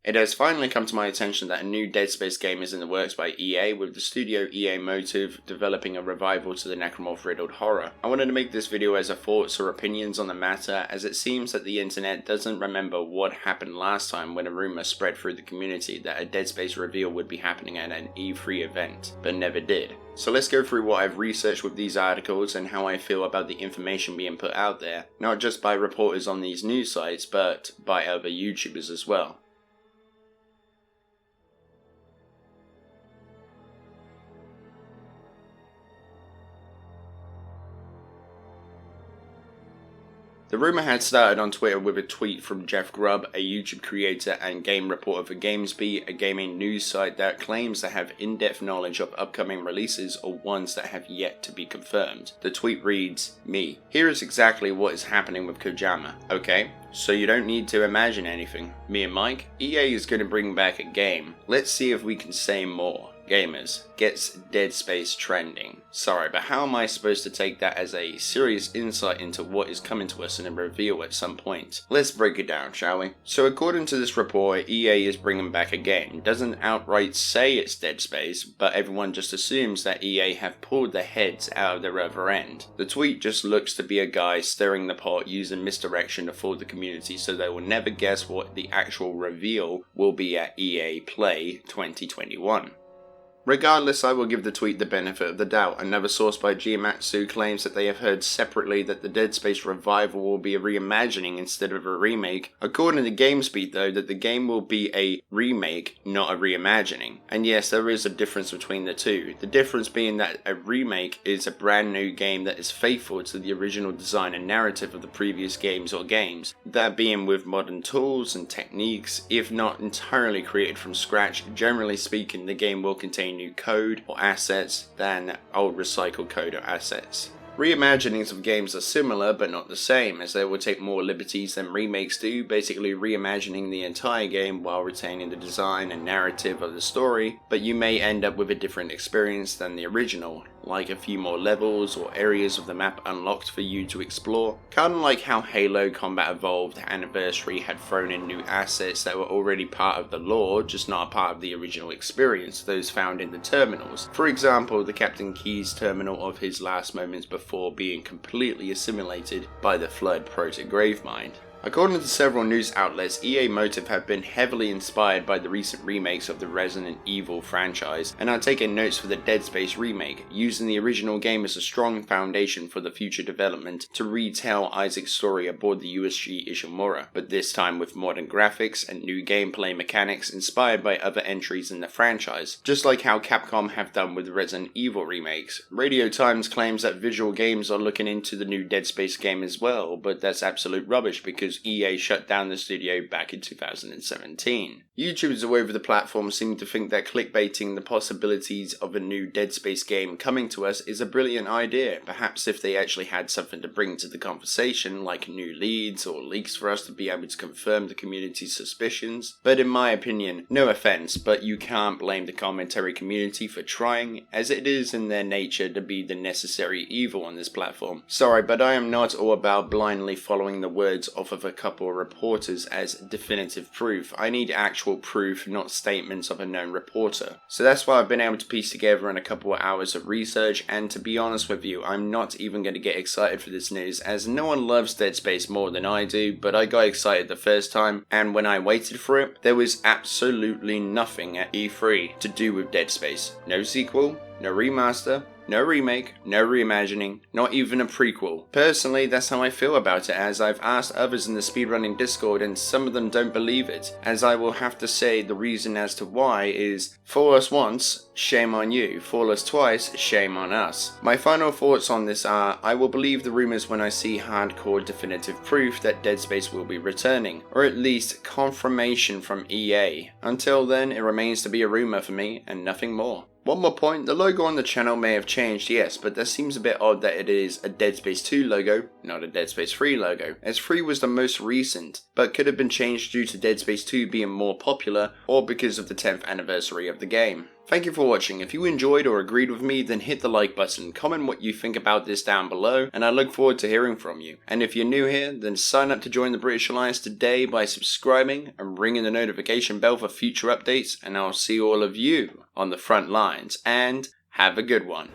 It has finally come to my attention that a new Dead Space game is in the works by EA, with the studio EA Motive developing a revival to the necromorph-riddled horror. I wanted to make this video as a thoughts or opinions on the matter, as it seems that the internet doesn't remember what happened last time when a rumor spread through the community that a Dead Space reveal would be happening at an E3 event, but never did. So let's go through what I've researched with these articles and how I feel about the information being put out there, not just by reporters on these news sites, but by other YouTubers as well. The rumour had started on Twitter with a tweet from Jeff Grubb, a YouTube creator and game reporter for GamesBeat, a gaming news site that claims to have in-depth knowledge of upcoming releases or ones that have yet to be confirmed. The tweet reads, "Me. Here is exactly what is happening with Kojima. Okay, so you don't need to imagine anything. Me and Mike, EA is going to bring back a game. Let's see if we can say more. Gamers, gets Dead Space trending." Sorry, but how am I supposed to take that as a serious insight into what is coming to us in a reveal at some point? Let's break it down, shall we? So according to this report, EA is bringing back a game. Doesn't outright say it's Dead Space, but everyone just assumes that EA have pulled their heads out of their other end. The tweet just looks to be a guy stirring the pot using misdirection to fool the community so they will never guess what the actual reveal will be at EA Play 2021. Regardless, I will give the tweet the benefit of the doubt. Another source by Giamatsu claims that they have heard separately that the Dead Space revival will be a reimagining instead of a remake. According to GameSpeed though, that the game will be a remake, not a reimagining. And yes, there is a difference between the two. The difference being that a remake is a brand new game that is faithful to the original design and narrative of the previous games or games. That being with modern tools and techniques, if not entirely created from scratch. Generally speaking, the game will contain new code or assets than old recycled code or assets. Reimaginings of games are similar but not the same, as they will take more liberties than remakes do, basically reimagining the entire game while retaining the design and narrative of the story, but you may end up with a different experience than the original, like a few more levels or areas of the map unlocked for you to explore. Kinda like how Halo Combat Evolved Anniversary had thrown in new assets that were already part of the lore, just not a part of the original experience, those found in the terminals. For example, the Captain Keyes terminal of his last moments before being completely assimilated by the Flood Proto-Gravemind. According to several news outlets, EA Motive have been heavily inspired by the recent remakes of the Resident Evil franchise and are taking notes for the Dead Space remake, using the original game as a strong foundation for the future development to retell Isaac's story aboard the USG Ishimura, but this time with modern graphics and new gameplay mechanics inspired by other entries in the franchise, just like how Capcom have done with Resident Evil remakes. Radio Times claims that Visual Games are looking into the new Dead Space game as well, but that's absolute rubbish because EA shut down the studio back in 2017. YouTubers all over the platform seem to think that clickbaiting the possibilities of a new Dead Space game coming to us is a brilliant idea, perhaps if they actually had something to bring to the conversation, like new leads or leaks for us to be able to confirm the community's suspicions. But in my opinion, no offense, but you can't blame the commentary community for trying, as it is in their nature to be the necessary evil on this platform. Sorry, but I am not all about blindly following the words off of a couple of reporters as definitive proof. I need actual proof, not statements of a known reporter. So that's what I've been able to piece together in a couple of hours of research, and to be honest with you, I'm not even going to get excited for this news, as no one loves Dead Space more than I do, but I got excited the first time, and when I waited for it, there was absolutely nothing at E3 to do with Dead Space. No sequel, no remaster, no remake, no reimagining, not even a prequel. Personally, that's how I feel about it, as I've asked others in the speedrunning Discord and some of them don't believe it, as I will have to say the reason as to why is, fool us once, shame on you, fool us twice, shame on us. My final thoughts on this are, I will believe the rumours when I see hardcore definitive proof that Dead Space will be returning, or at least confirmation from EA. Until then, it remains to be a rumour for me, and nothing more. One more point, the logo on the channel may have changed, yes, but that seems a bit odd that it is a Dead Space 2 logo, not a Dead Space 3 logo, as 3 was the most recent, but could have been changed due to Dead Space 2 being more popular, or because of the 10th anniversary of the game. Thank you for watching. If you enjoyed or agreed with me, then hit the like button, comment what you think about this down below, and I look forward to hearing from you. And if you're new here, then sign up to join the British Alliance today by subscribing and ringing the notification bell for future updates, and I'll see all of you on the front lines, and have a good one.